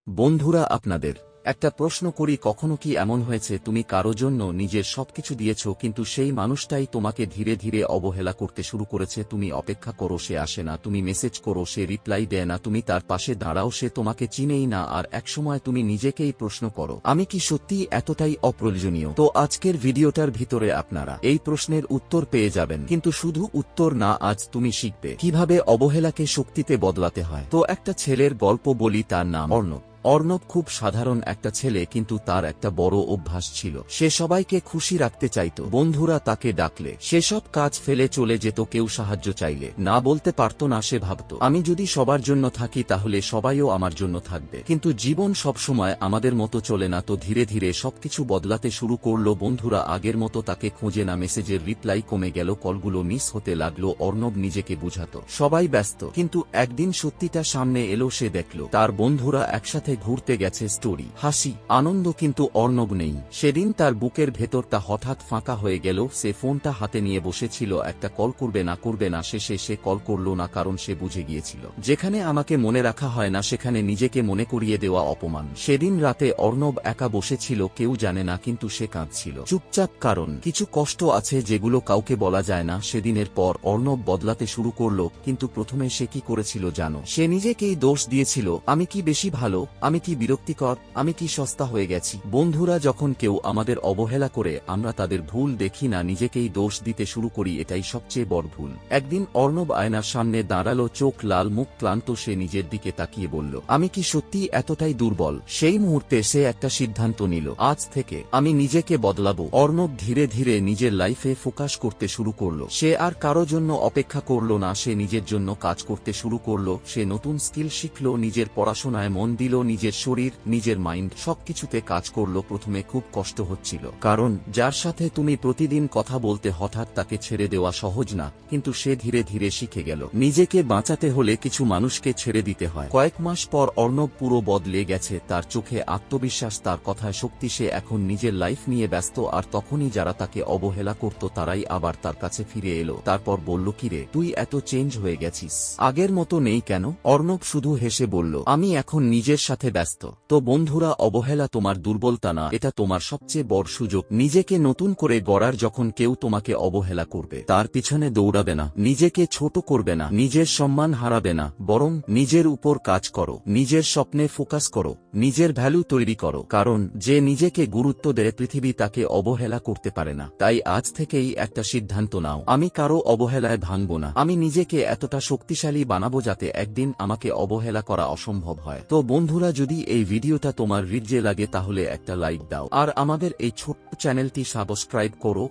বন্ধুরা, আপনাদের একটা প্রশ্ন করি, কখনো কি এমন হয়েছে তুমি কারো জন্য নিজের সবকিছু দিয়েছ, কিন্তু সেই মানুষটাই তোমাকে ধীরে ধীরে অবহেলা করতে শুরু করেছে? তুমি অপেক্ষা করো, সে আসে না, তুমি মেসেজ করো, সে রিপ্লাই দেয় না, তুমি তার পাশে দাঁড়াও, সে তোমাকে চিনেই না, আর একসময় তুমি নিজেকেই প্রশ্ন করো, আমি কি সত্যিই এতটাই অপ্রয়োজনীয়? তো আজকের ভিডিওটার ভিতরে আপনারা এই প্রশ্নের উত্তর পেয়ে যাবেন, কিন্তু শুধু উত্তর না, আজ তুমি শিখবে কিভাবে অবহেলাকে শক্তিতে বদলাতে হয়। তো একটা ছেলের গল্প বলি, তার নাম অর্ণব। অর্ণব খুব সাধারণ একটা ছেলে, কিন্তু তার একটা বড় অভ্যাস ছিল, সে সবাইকে খুশি রাখতে চাইত। বন্ধুরা তাকে ডাকলে সেসব কাজ ফেলে চলে যেত, কেউ সাহায্য চাইলে না বলতে পারত না, সে ভাবত আমি যদি সবার জন্য থাকি তাহলে সবাইও আমার জন্য থাকবে। কিন্তু জীবন সবসময় আমাদের মতো চলে না, তো ধীরে ধীরে সবকিছু বদলাতে শুরু করলো। বন্ধুরা আগের মতো তাকে খোঁজে না, মেসেজের রিপ্লাই কমে গেল, কলগুলো মিস হতে লাগলো। অর্ণব নিজেকে বুঝাতো সবাই ব্যস্ত, কিন্তু একদিন সত্যিটা সামনে এলো, সে দেখল তার বন্ধুরা একসাথে ঘুরতে গেছে, স্টোরি, হাসি, আনন্দ, কিন্তু অর্ণব নেই। সেদিন তার বুকের ভেতরটা হঠাৎ ফাঁকা হয়ে গেল। সে ফোনটা হাতে নিয়ে বসেছিল, একটা কল করবে না শেষে সে কল করলো না, কারণ সে বুঝে গিয়েছিল যেখানে আমাকে মনে রাখা হয় না সেখানে নিজেকে মনে করিয়ে দেওয়া অপমান। সেদিন রাতে অর্ণব একা বসেছিল, কেউ জানে না, কিন্তু সে কাঁদছিল চুপচাপ, কারণ কিছু কষ্ট আছে যেগুলো কাউকে বলা যায় না। সেদিনের পর অর্ণব বদলাতে শুরু করলো, কিন্তু প্রথমে সে কি করেছিল জানো? সে নিজেকেই দোষ দিয়েছিল, আমি কি বেশি ভালো, আমি কি বিরক্তিকর, আমি কি সস্তা হয়ে গেছি। বন্ধুরা, যখন কেউ আমাদের অবহেলা করে আমরা তাদের ভুল দেখি না, নিজেকেই দোষ দিতে শুরু করি, এটাই সবচেয়ে বড় ভুল। একদিন অর্ণব আয়নার সামনে দাঁড়ালো, চোখ লাল, মুখ ক্লান্ত, সে নিজের দিকে তাকিয়ে বলল, আমি কি সত্যি এতটাই দুর্বল? সেই মুহূর্তে সে একটা সিদ্ধান্ত নিল, আজ থেকে আমি নিজেকে বদলাবো। অর্ণব ধীরে ধীরে নিজের লাইফে ফোকাস করতে শুরু করলো, সে আর কারো জন্য অপেক্ষা করলো না, সে নিজের জন্য কাজ করতে শুরু করলো। সে নতুন স্কিল শিখলো, নিজের পড়াশোনায় মন দিল, নিজের শরীর, নিজের মাইন্ড সবকিছুতে কাজ করলো। প্রথমে খুব কষ্ট হচ্ছিল, কারণ যার সাথে তুমি প্রতিদিন কথা বলতে হঠাৎ তাকে ছেড়ে দেওয়া সহজ না, কিন্তু সে ধীরে ধীরে শিখে গেল নিজেকে বাঁচাতে হলে কিছু মানুষকে ছেড়ে দিতে হয়। কয়েক মাস পর অর্ণব পুরো বদলে গেছে, তার চোখে আত্মবিশ্বাস, তার কথায় শক্তি, সে এখন নিজের লাইফ নিয়ে ব্যস্ত। আর তখনই যারা তাকে অবহেলা করত তারাই আবার তার কাছে ফিরে এলো। তারপর বলল, কিরে তুই এত চেঞ্জ হয়ে গেছিস, আগের মতো নেই কেন? অর্ণব শুধু হেসে বলল, আমি এখন নিজের সাথে ব্যস্ত। তো বন্ধুরা, অবহেলা তোমার দুর্বলতা না, এটা তোমার সবচেয়ে বড় সুযোগ নিজেকে নতুন করে গড়ার। যখন কেউ তোমাকে অবহেলা করবে তার পিছনে দৌড়াবে না, নিজেকে ছোট করবে না, নিজের সম্মান হারাবে না, বরং নিজের উপর কাজ করো, নিজের স্বপ্নে ফোকাস করো, নিজের ভ্যালু তৈরি করো। কারণ যে নিজেকে গুরুত্ব দেয় পৃথিবী তাকে অবহেলা করতে পারে না। তাই আজ থেকেই একটা সিদ্ধান্ত নাও, আমি কারো অবহেলায় ভাঙবো না, আমি নিজেকে এতটা শক্তিশালী বানাবো যাতে একদিন আমাকে অবহেলা করা অসম্ভব হয়। তো বন্ধুরা, যদি এই ভিডিওটা তোমার হৃদয়ে লাগে তাহলে একটা লাইক দাও, আর আমাদের এই ছোট্ট চ্যানেলটি সাবস্ক্রাইব করো।